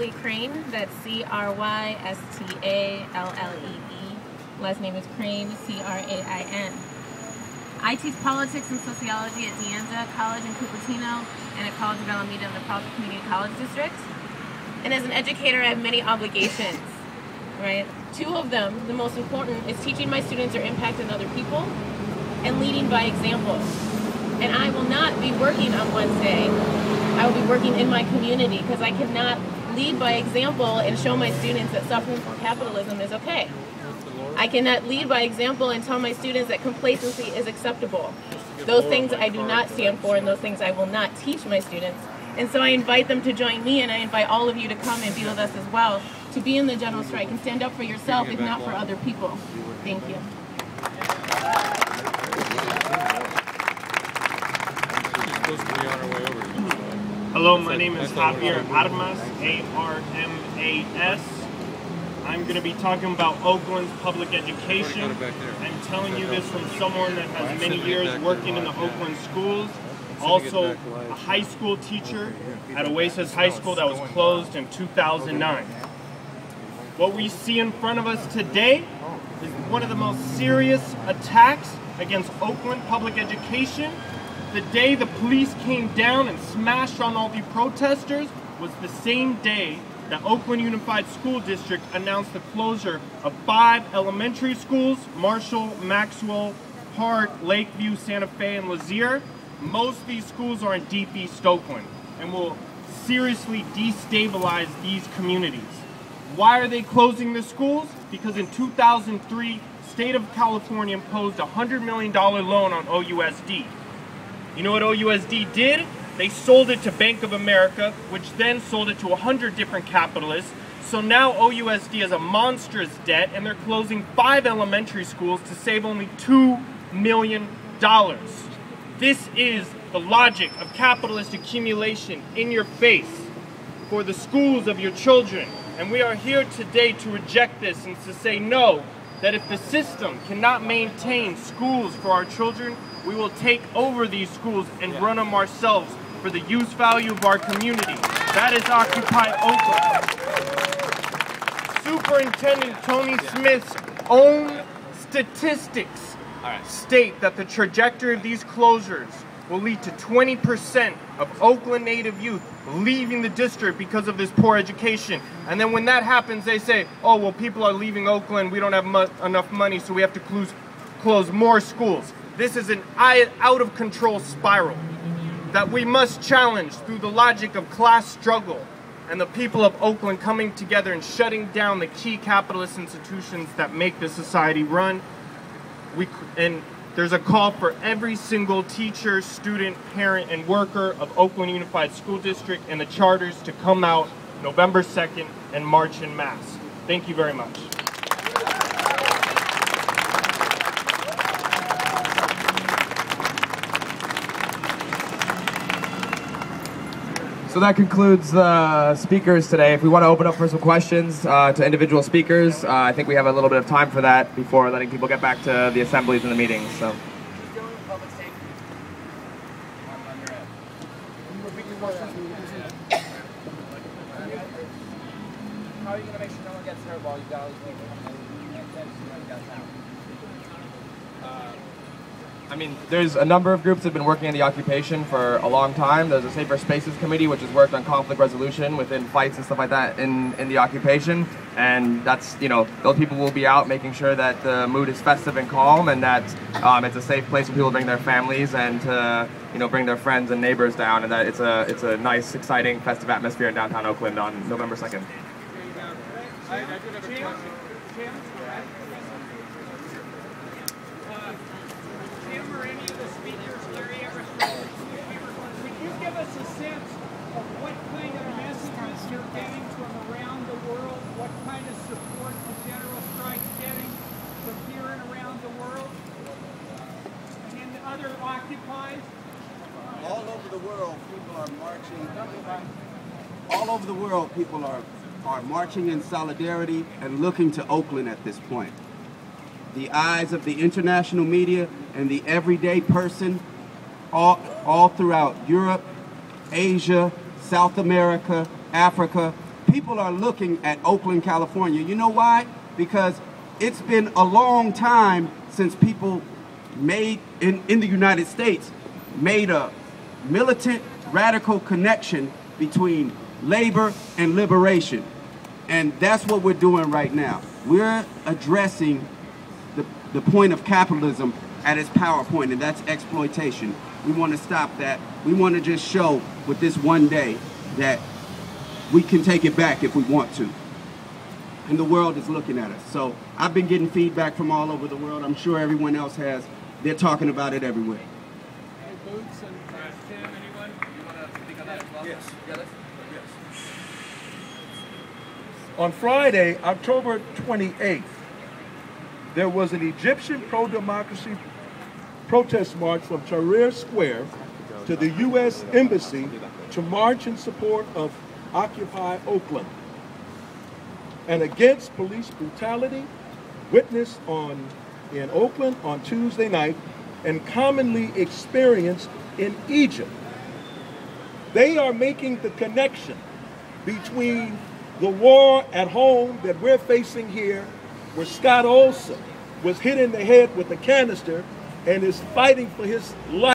Craystalle Crane. That's C-R-Y-S-T-A-L-L-E-E. Last name is Crane, C-R-A-I-N. I teach politics and sociology at De Anza College in Cupertino and at College of Alameda in the Providence Community College District. And as an educator, I have many obligations, right? Two of them, the most important, is teaching my students their impact on other people and leading by example. And I will not be working on Wednesday. I will be working in my community because I cannot lead by example and show my students that suffering from capitalism is okay. I cannot lead by example and tell my students that complacency is acceptable. Those things I do not stand for, and those things I will not teach my students. And so I invite them to join me, and I invite all of you to come and be with us as well, to be in the general strike and stand up for yourself, if not for other people. Thank you. Hello, my name is Javier Armas, A-R-M-A-S. I'm going to be talking about Oakland's public education. I'm telling you this from someone that has many years working in the Oakland schools. Also a high school teacher at Oasis High School that was closed in 2009. What we see in front of us today is one of the most serious attacks against Oakland public education. The day the police came down and smashed on all the protesters was the same day that Oakland Unified School District announced the closure of 5 elementary schools: Marshall, Maxwell, Hart, Lakeview, Santa Fe, and Lazier. Most of these schools are in Deep East Oakland and will seriously destabilize these communities. Why are they closing the schools? Because in 2003, state of California imposed a $100 million loan on OUSD. You know what OUSD did? They sold it to Bank of America, which then sold it to 100 different capitalists. So now OUSD has a monstrous debt, and they're closing 5 elementary schools to save only $2 million. This is the logic of capitalist accumulation in your face for the schools of your children. And we are here today to reject this and to say no, that if the system cannot maintain schools for our children, we will take over these schools and run them ourselves for the use value of our community. That is Occupy Oakland. Superintendent Tony Smith's own statistics state that the trajectory of these closures will lead to 20% of Oakland native youth leaving the district because of this poor education. And then when that happens, they say, oh, well, people are leaving Oakland, we don't have enough money, so we have to close more schools. This is an out-of-control spiral that we must challenge through the logic of class struggle and the people of Oakland coming together and shutting down the key capitalist institutions that make this society run. And there's a call for every single teacher, student, parent, and worker of Oakland Unified School District and the charters to come out November 2nd and march en masse. Thank you very much. So that concludes the speakers today. If we want to open up for some questions to individual speakers, I think we have a little bit of time for that before letting people get back to the assemblies and the meetings. So. How are you going to make sure no one gets hurt while you've got all these people? I mean, there's a number of groups that have been working in the occupation for a long time. There's a Safer Spaces Committee, which has worked on conflict resolution within fights and stuff like that in the occupation. And that's, you know, those people will be out making sure that the mood is festive and calm, and that it's a safe place for people to bring their families and to, you know, bring their friends and neighbors down, and that it's a nice, exciting, festive atmosphere in downtown Oakland on November 2nd. Or any of the speakers, Larry Everett, could you give us a sense of what kind of messages you're getting from around the world? What kind of support the general strike's getting from here and around the world? And in the other occupies? All over the world, people are marching. All over the world, people are marching in solidarity and looking to Oakland at this point. The eyes of the international media and the everyday person all throughout Europe, Asia, South America, Africa, people are looking at Oakland, California. You know why? Because it's been a long time since people made, in the United States, made a militant, radical connection between labor and liberation. And that's what we're doing right now. We're addressing the point of capitalism at its power point, and that's exploitation. We want to stop that. We want to just show with this one day that we can take it back if we want to. And the world is looking at us. So I've been getting feedback from all over the world. I'm sure everyone else has. They're talking about it everywhere. Boots and Tim, anyone? You want to speak on that as well? Yes. On Friday, October 28th, there was an Egyptian pro-democracy protest march from Tahrir Square to the U.S. Embassy to march in support of Occupy Oakland and against police brutality witnessed in Oakland on Tuesday night and commonly experienced in Egypt. They are making the connection between the war at home that we're facing here, where Scott Olson was hit in the head with a canister and is fighting for his life.